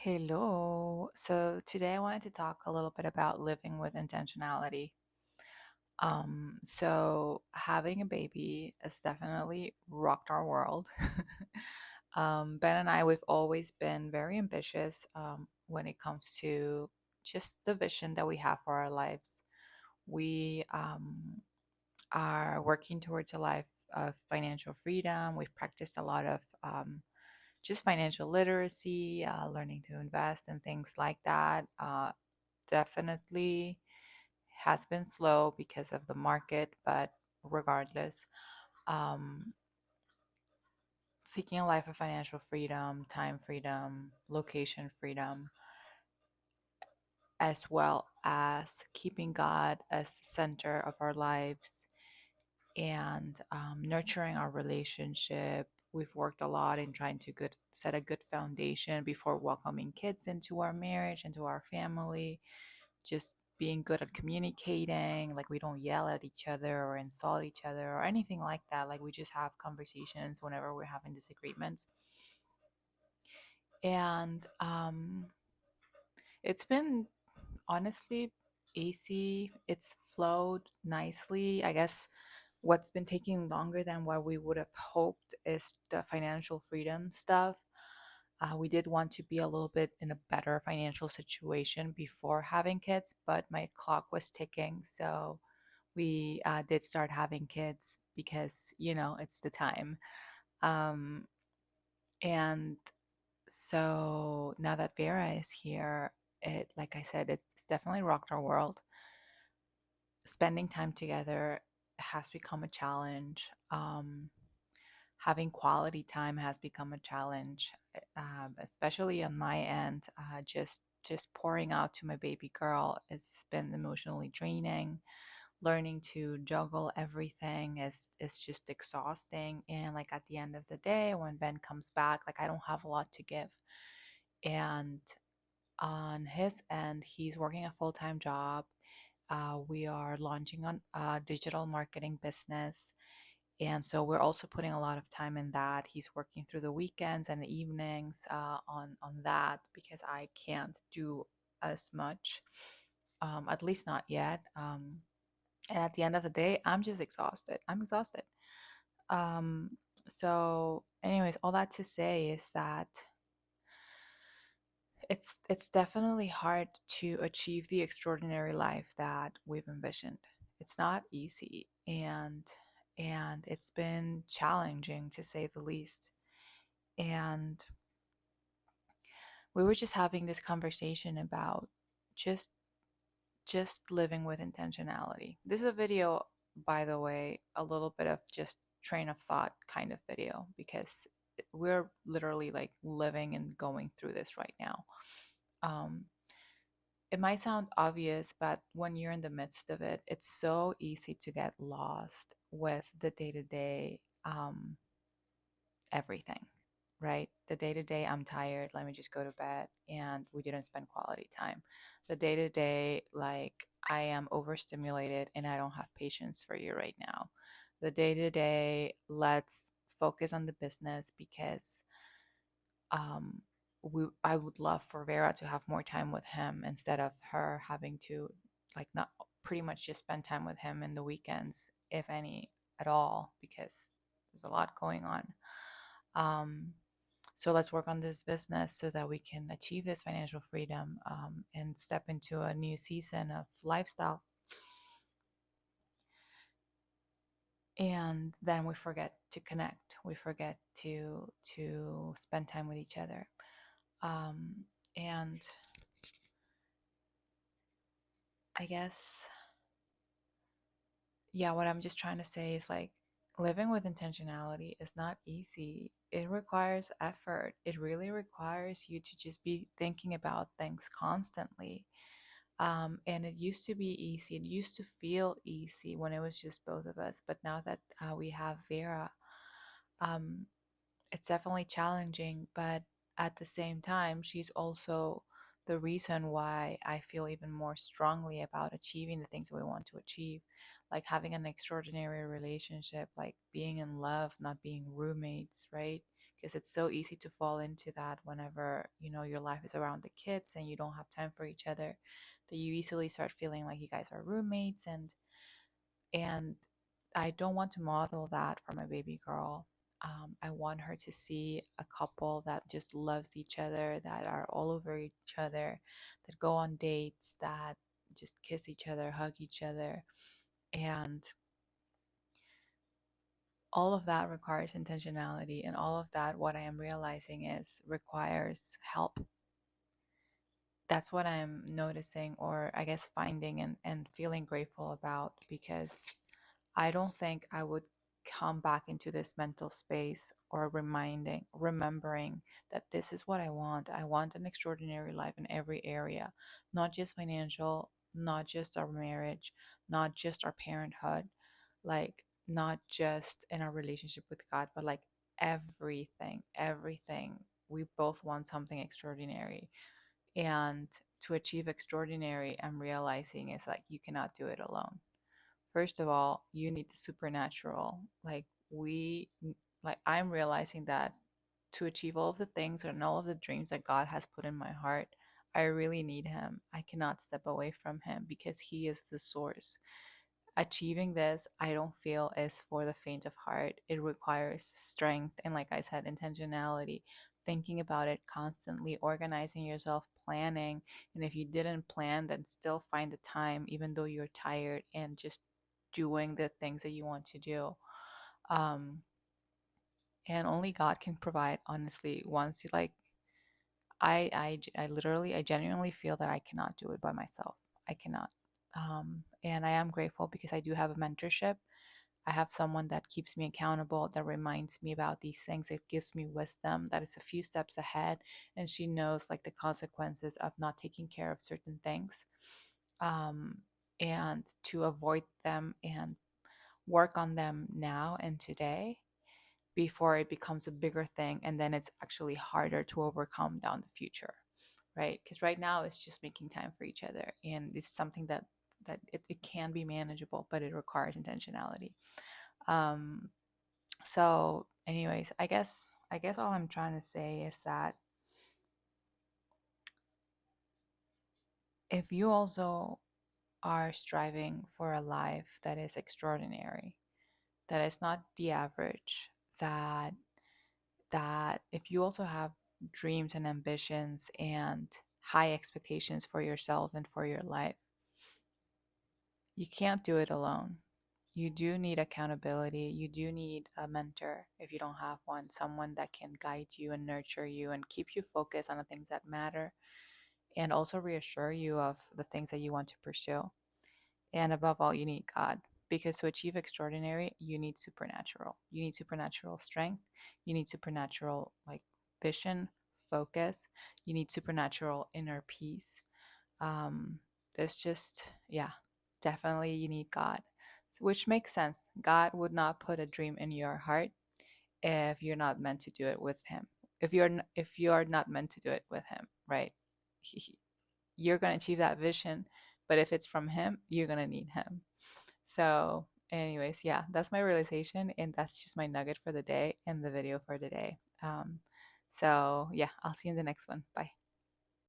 Hello. So today I wanted to talk a little bit about living with intentionality. So having a baby has definitely rocked our world. Ben and I, we've always been very ambitious when it comes to just the vision that we have for our lives. We are working towards a life of financial freedom. We've practiced a lot of just financial literacy, learning to invest and things like that. Definitely has been slow because of the market, but regardless, um, seeking a life of financial freedom, time freedom, location freedom, as well as keeping God as the center of our lives and nurturing our relationship. We've worked a lot in trying to set a good foundation before welcoming kids into our marriage, into our family. Just being good at communicating, like we don't yell at each other or insult each other or anything like that. Like we just have conversations whenever we're having disagreements. And it's been honestly easy. It's flowed nicely. I guess what's been taking longer than what we would have hoped is the financial freedom stuff. We did want to be a little bit in a better financial situation before having kids, but my clock was ticking. So we did start having kids because, it's the time. Um, and so now that Vera is here, like I said, it's definitely rocked our world. Spending time together has become a challenge. Having quality time has become a challenge, especially on my end. Just pouring out to my baby girl, it's been emotionally draining. Learning to juggle everything is just exhausting. And like at the end of the day, when Ben comes back, like I don't have a lot to give. And on his end, he's working a full time job. We are launching on a digital marketing business, and so we're also putting a lot of time in that. He's working through the weekends and the evenings on that because I can't do as much, at least not yet. And at the end of the day, I'm just exhausted. I'm exhausted. Um, so, anyways, all that to say is that it's definitely hard to achieve the extraordinary life that we've envisioned. It's not easy, and it's been challenging to say the least. And we were just having this conversation about just just living with intentionality. This is a video, by the way, a little bit of just train of thought kind of video because we're literally like living and going through this right now. Um, it might sound obvious, but when you're in the midst of it, it's so easy to get lost with the day to day everything, right? The day to day, I'm tired, let me just go to bed, and we didn't spend quality time. The day to day, like, I am overstimulated and I don't have patience for you right now. The day to day, let's focus on the business because um, I would love for Vera to have more time with him instead of her having to like not pretty much just spend time with him in the weekends, if any at all, because there's a lot going on. Um, so let's work on this business so that we can achieve this financial freedom and step into a new season of lifestyle. And then we forget to connect. We forget to spend time with each other. Um, and I guess, yeah, what I'm just trying to say is like living with intentionality is not easy. It requires effort. It really requires you to just be thinking about things constantly. And it used to be easy. It used to feel easy when it was just both of us. But now that we have Vera, um, it's definitely challenging, but at the same time, she's also the reason why I feel even more strongly about achieving the things we want to achieve, like having an extraordinary relationship, like being in love, not being roommates, right? because it's so easy to fall into that whenever your life is around the kids and you don't have time for each other, that you easily start feeling like you guys are roommates. And I don't want to model that for my baby girl. I want her to see a couple that just loves each other, that are all over each other, that go on dates, that just kiss each other, hug each other. And all of that requires intentionality. And all of that, what I am realizing, is requires help. That's what I'm noticing, or I guess finding and feeling grateful about, because I don't think I would come back into this mental space or remembering that this is what I want. I want an extraordinary life in every area, not just financial, not just our marriage, not just our parenthood, like not just in our relationship with God, but like everything, everything. We both want something extraordinary. And to achieve extraordinary, I'm realizing is like you cannot do it alone. First of all, you need the supernatural. I'm realizing that to achieve all of the things and all of the dreams that God has put in my heart, I really need Him. I cannot step away from Him because He is the source. Achieving this, I don't feel, is for the faint of heart. It requires strength and, like I said, intentionality, thinking about it constantly, organizing yourself, planning. And if you didn't plan, then still find the time, even though you're tired, and just doing the things that you want to do. Um, and only God can provide, honestly. Once you like, I literally, I genuinely feel that I cannot do it by myself. I cannot. And I am grateful because I do have a mentorship. I have someone that keeps me accountable, that reminds me about these things. It gives me wisdom that is a few steps ahead, and she knows like the consequences of not taking care of certain things, um, and to avoid them and work on them now and today before it becomes a bigger thing, and then it's actually harder to overcome down the future, right? Because right now it's just making time for each other, and it's something that it can be manageable, but it requires intentionality. um so anyways, I guess all I'm trying to say is that if you also are striving for a life that is extraordinary, that is not the average, that if you also have dreams and ambitions and high expectations for yourself and for your life, you can't do it alone. You do need accountability. You do need a mentor if you don't have one, someone that can guide you and nurture you and keep you focused on the things that matter, and also reassure you of the things that you want to pursue. And above all, you need God, because to achieve extraordinary, you need supernatural. You need supernatural strength. You need supernatural like vision, focus. You need supernatural inner peace. Um, there's just, yeah, definitely you need God, which makes sense. God would not put a dream in your heart if you're not meant to do it with Him. If you're not meant to do it with Him, right? You're going to achieve that vision, but if it's from Him, you're going to need Him. So anyways, yeah, that's my realization, and that's just my nugget for the day and the video for today. So yeah, I'll see you in the next one. Bye.